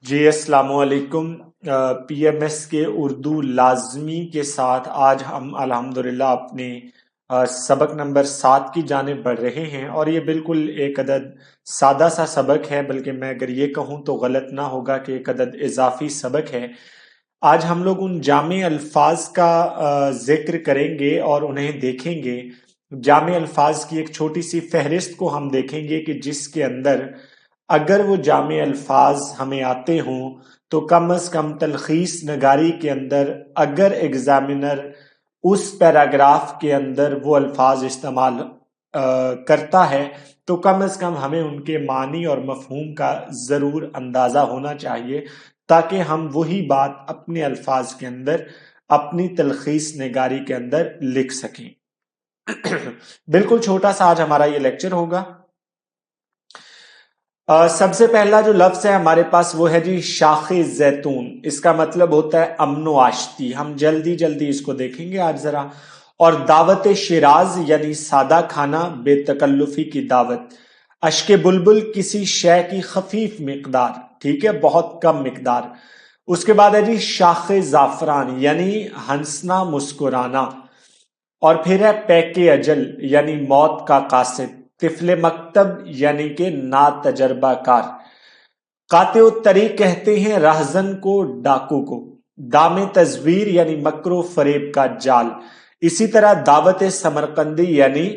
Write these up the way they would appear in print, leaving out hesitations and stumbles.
جی السلام علیکم۔ P M S کے اردو لازمی کے ساتھ آج ہم الحمدللہ اپنے سبق نمبر 7 کی جانب بڑھ رہے ہیں، اور یہ بالکل ایک عدد سادہ سا سبق ہے، بلکہ میں اگر یہ کہوں تو غلط نہ ہوگا کہ ایک عدد اضافی سبق ہے۔ آج ہم لوگ ان جامع الفاظ کا ذکر کریں گے اور انہیں دیکھیں گے۔ جامع الفاظ کی ایک چھوٹی سی فہرست کو ہم دیکھیں گے کہ جس کے اندر اگر وہ جامع الفاظ ہمیں آتے ہوں تو کم از کم تلخیص نگاری کے اندر اگر ایگزامینر اس پیراگراف کے اندر وہ الفاظ استعمال کرتا ہے تو کم از کم ہمیں ان کے معنی اور مفہوم کا ضرور اندازہ ہونا چاہیے، تاکہ ہم وہی بات اپنے الفاظ کے اندر اپنی تلخیص نگاری کے اندر لکھ سکیں۔ بالکل چھوٹا سا آج ہمارا یہ لیکچر ہوگا۔ سب سے پہلا جو لفظ ہے ہمارے پاس وہ ہے جی شاخ زیتون۔ اس کا مطلب ہوتا ہے امن و آشتی۔ ہم جلدی اس کو دیکھیں گے آج ذرا۔ اور دعوت شیراز یعنی سادہ کھانا، بے تکلفی کی دعوت۔ اشک بلبل کسی شے کی خفیف مقدار، ٹھیک ہے، بہت کم مقدار۔ اس کے بعد ہے جی شاخ زعفران یعنی ہنسنا مسکرانا۔ اور پھر ہے پیک اجل یعنی موت کا قاصد۔ طفل مکتب یعنی کہ نا تجربہ کار۔ قاطع الطریق کہتے ہیں راہزن کو، ڈاکو کو۔ دام تزویر یعنی مکر و فریب کا جال۔ اسی طرح دعوت سمرقندی یعنی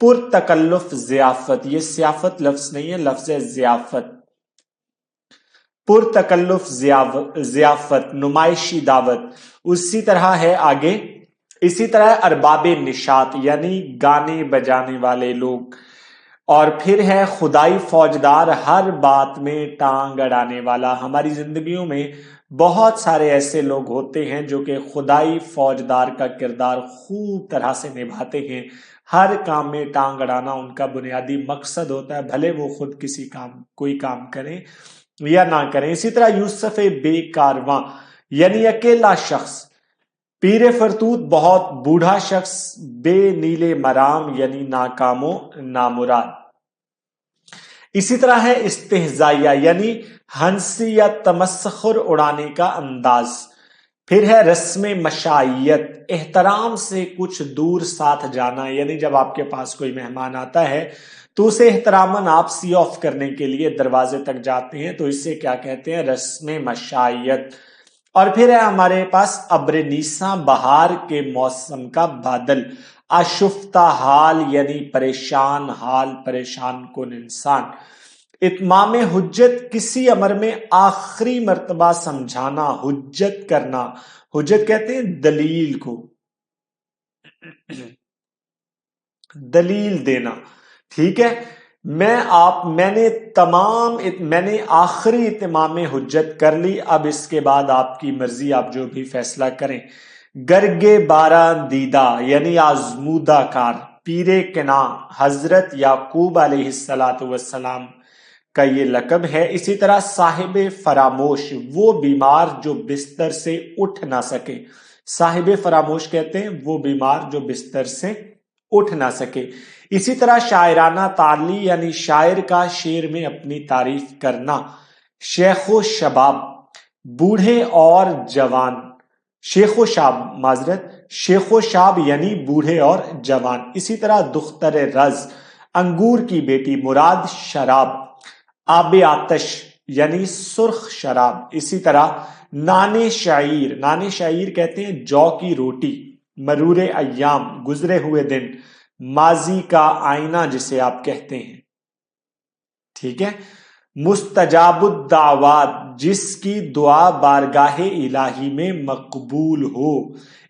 پر تکلف ضیافت۔ یہ سیافت لفظ نہیں ہے، لفظ ہے ضیافت۔ پر تکلف ضیافت، نمائشی دعوت۔ اسی طرح ہے آگے، اسی طرح ارباب نشاط یعنی گانے بجانے والے لوگ۔ اور پھر ہے خدائی فوجدار، ہر بات میں ٹانگ اڑانے والا۔ ہماری زندگیوں میں بہت سارے ایسے لوگ ہوتے ہیں جو کہ خدائی فوجدار کا کردار خوب طرح سے نبھاتے ہیں۔ ہر کام میں ٹانگ اڑانا ان کا بنیادی مقصد ہوتا ہے، بھلے وہ خود کوئی کام کریں یا نہ کریں۔ اسی طرح یوسف بے کارواں یعنی اکیلا شخص۔ پیر فرتوت بہت بوڑھا شخص۔ بے نیل مرام یعنی ناکام و نامراد۔ اسی طرح ہے استہزائیہ یعنی ہنسی یا تمسخر اڑانے کا انداز۔ پھر ہے رسم مشائیت، احترام سے کچھ دور ساتھ جانا، یعنی جب آپ کے پاس کوئی مہمان آتا ہے تو اسے احتراماً آپ سی آف کرنے کے لیے دروازے تک جاتے ہیں، تو اسے کیا کہتے ہیں؟ رسم مشائیت۔ اور پھر ہے ہمارے پاس ابر نیساں، بہار کے موسم کا بادل۔ آشفتہ حال یعنی پریشان حال، پریشان کن انسان۔ اتمام حجت کسی امر میں آخری مرتبہ سمجھانا، حجت کرنا۔ حجت کہتے ہیں دلیل کو، دلیل دینا، ٹھیک ہے۔ میں نے آخری اتمام حجت کر لی، اب اس کے بعد آپ کی مرضی، آپ جو بھی فیصلہ کریں۔ گرگے باران دیدہ یعنی آزمودہ کار۔ پیر کنا حضرت یعقوب علیہ السلام کا یہ لقب ہے۔ اسی طرح صاحب فراموش، وہ بیمار جو بستر سے اٹھ نہ سکے۔ صاحب فراموش کہتے ہیں وہ بیمار جو بستر سے اٹھ نہ سکے۔ اسی طرح شاعرانہ تعلی یعنی شاعر کا شعر میں اپنی تعریف کرنا۔ شیخ و شباب، بوڑھے اور جوان۔ شیخ و شاب یعنی بوڑھے اور جوان۔ اسی طرح دختر رز، انگور کی بیٹی، مراد شراب۔ آب آتش یعنی سرخ شراب۔ اسی طرح نان شعیر کہتے ہیں جو کی روٹی۔ مرور ایام، گزرے ہوئے دن، ماضی کا آئینہ جسے آپ کہتے ہیں، ٹھیک ہے۔ مستجاب الدعوات، جس کی دعا بارگاہ الہی میں مقبول ہو۔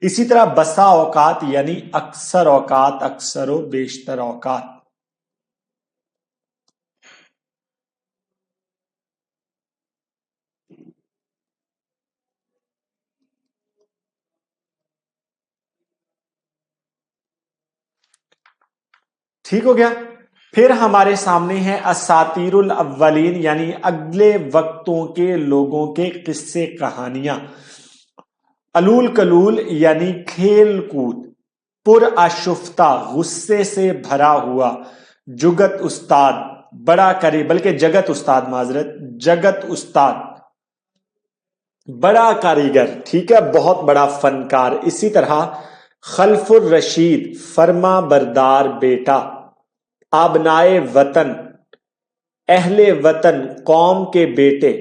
اسی طرح بسا اوقات یعنی اکثر اوقات، اکثر و بیشتر اوقات۔ ٹھیک ہو گیا۔ پھر ہمارے سامنے ہے اساطیر الاولین یعنی اگلے وقتوں کے لوگوں کے قصے کہانیاں۔ علول کلول یعنی کھیل کود۔ پر آشفتہ، غصے سے بھرا ہوا۔ جگت استاد، بڑا کرے، بلکہ جگت استاد، معذرت، جگت استاد۔ बड़ा कारीगर, ठीक है, बहुत बड़ा फनकार। इसी तरह खल्फुर रशीद, फर्मा बरदार बेटा। आबनाए वतन, अहले वतन, कौम के बेटे,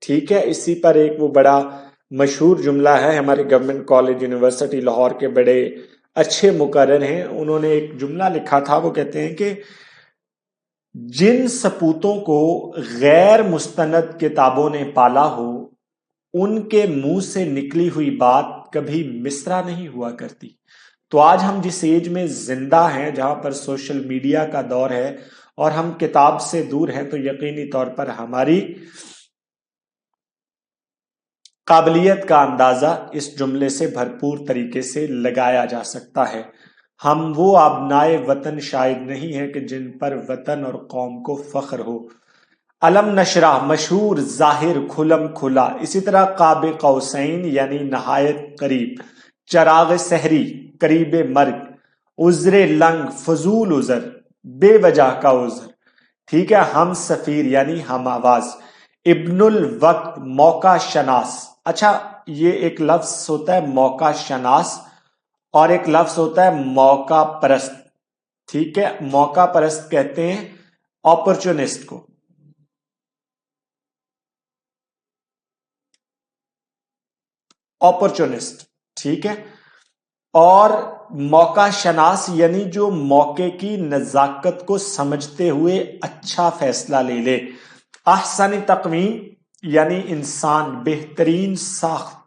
ठीक है। इसी पर एक वो बड़ा मशहूर जुमला है, हमारे गवर्नमेंट कॉलेज यूनिवर्सिटी लाहौर के बड़े अच्छे मुकर्रर हैं, उन्होंने एक जुमला लिखा था, वो कहते हैं कि जिन सपूतों को गैर मुस्तनद किताबों ने पाला हो, उनके मुंह से निकली हुई बात कभी मिसरा नहीं हुआ करती। तो आज हम जिस एज में जिंदा हैं, जहां पर सोशल मीडिया का दौर है और हम किताब से दूर हैं, तो यकीनी तौर पर हमारी काबिलियत का अंदाजा इस जुमले से भरपूर तरीके से लगाया जा सकता है। हम वो आबनाए वतन शायद नहीं है कि जिन पर वतन और कौम को फख्र हो। अलम नशरा, मशहूर, जाहिर, खुलम खुला। इसी तरह काबे कौसैन यानी नहायत करीब। चराग सहरी, करीब मर्ग। उजरे लंग, फजूल उजर, बेवजह का उजर, ठीक है। हम सफीर यानी हम आवाज। इब्नुल वक्त, मौका शनास। अच्छा, ये एक लफ्ज होता है मौका शनास और एक लफ्ज होता है मौका परस्त, ठीक है। मौका परस्त कहते हैं अपॉर्चुनिस्ट को। अपॉर्चुनिस्ट, ठीक है। और मौका शनास यानी जो मौके की नजाकत को समझते हुए अच्छा फैसला ले ले। अहसन तकवीम यानी इंसान, बेहतरीन साख्त।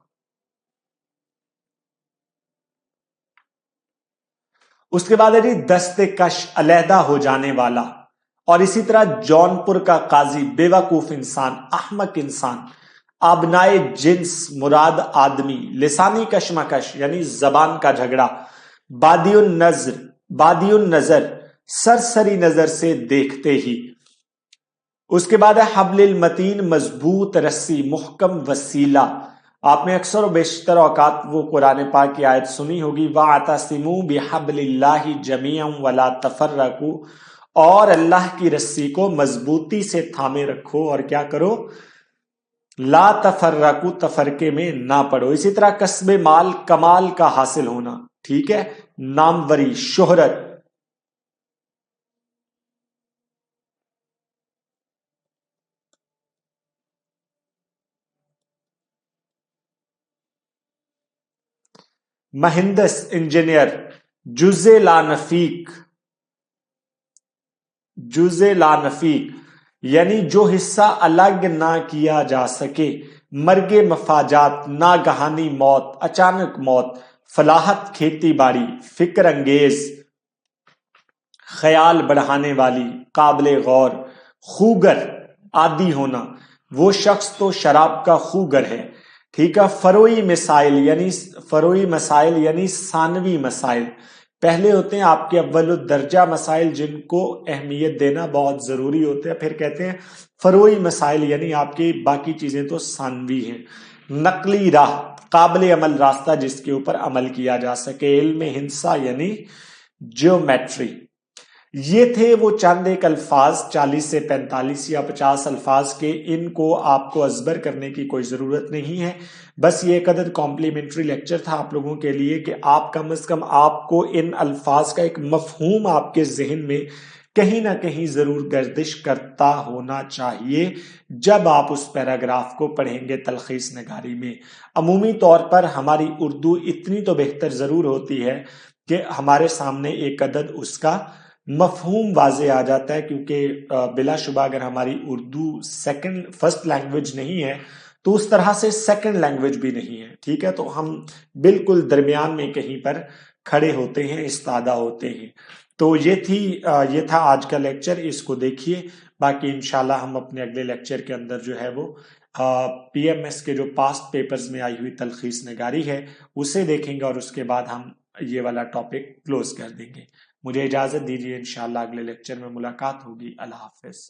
उसके बाद है जी दस्ते कश, अलहदा हो जाने वाला। और इसी तरह जौनपुर का काजी, बेवकूफ इंसान, अहमक इंसान। आबनाए जिन्स, मुराद आदमी। लिसानी कशमकश यानी जबान का झगड़ा। बादियुन नजर, बादियुन नजर, सरसरी नजर से देखते ही। उसके बाद है हब्लिल मतीन, मजबूत रस्सी, मुहकम वसीला। आपने अक्सर और बेशतर औकात वो कुरान पाक की आयत सुनी होगी, वातसिमू बिहब्लिल्लाहि जमीअन वला तफर्रकू, और अल्लाह की रस्सी को मजबूती से थामे रखो और क्या करो, ला तफर्रकू, तफरके में ना पड़ो। इसी तरह कस्बे माल, कमाल का हासिल होना, ठीक है। नामवरी, शोहरत। महिंदस, इंजीनियर। जुजे लानफीक, जुजे लानफीक यानी जो हिस्सा अलग ना किया जा सके। मर्गे मफाजात, नागहानी मौत, अचानक मौत। फलाहत, खेती बाड़ी। फिक्र अंगेज, ख्याल बढ़ाने वाली, काबिले गौर। खूगर, आदि होना, वो शख्स तो शराब का खूगर है, ठीक है। फरोई मसाइल यानी, फरोई मसाइल यानी सानवी मसाइल। पहले होते हैं आपके अव्वल दर्जा मसाइल जिनको अहमियत देना बहुत जरूरी होता है, फिर कहते हैं फरोई मसाइल यानी आपकी बाकी चीजें तो सानवी हैं। नकली राह, काबिल अमल रास्ता जिसके ऊपर अमल किया जा सके। इल्म हिंसा यानी ज्योमेट्री। ये थे वो चंद एक अल्फाज, 40 से 45 या 50 अल्फाज के। इनको आपको अजबर करने की कोई जरूरत नहीं है, बस ये एक अदद कॉम्प्लीमेंट्री लेक्चर था आप लोगों के लिए कि आप कम से कम आपको इन अल्फाज का एक मफहूम आपके जहन में कहीं ना कहीं जरूर गर्दिश करता होना चाहिए जब आप उस पैराग्राफ को पढ़ेंगे तलखीस नगारी में। अमूमी तौर पर हमारी उर्दू इतनी तो बेहतर जरूर होती है कि हमारे सामने एक अदद उसका मफहूम वाजे आ जाता है, क्योंकि बिलाशुबा अगर हमारी उर्दू सेकंड फर्स्ट लैंग्वेज नहीं है तो उस तरह से सेकंड लैंग्वेज भी नहीं है, ठीक है। तो हम बिल्कुल दरमियान में कहीं पर खड़े होते हैं, इस्तादा होते हैं। तो ये था आज का लेक्चर, इसको देखिए। बाकी इंशाल्लाह हम अपने अगले लेक्चर के अंदर जो है वो पीएमएस के जो पास्ट पेपर्स में आई हुई तलखीस नगारी है उसे देखेंगे और उसके बाद हम ये वाला टॉपिक क्लोज कर देंगे। मुझे इजाजत दीजिए, इंशाल्लाह अगले लेक्चर में मुलाकात होगी। अल्लाह हाफिज।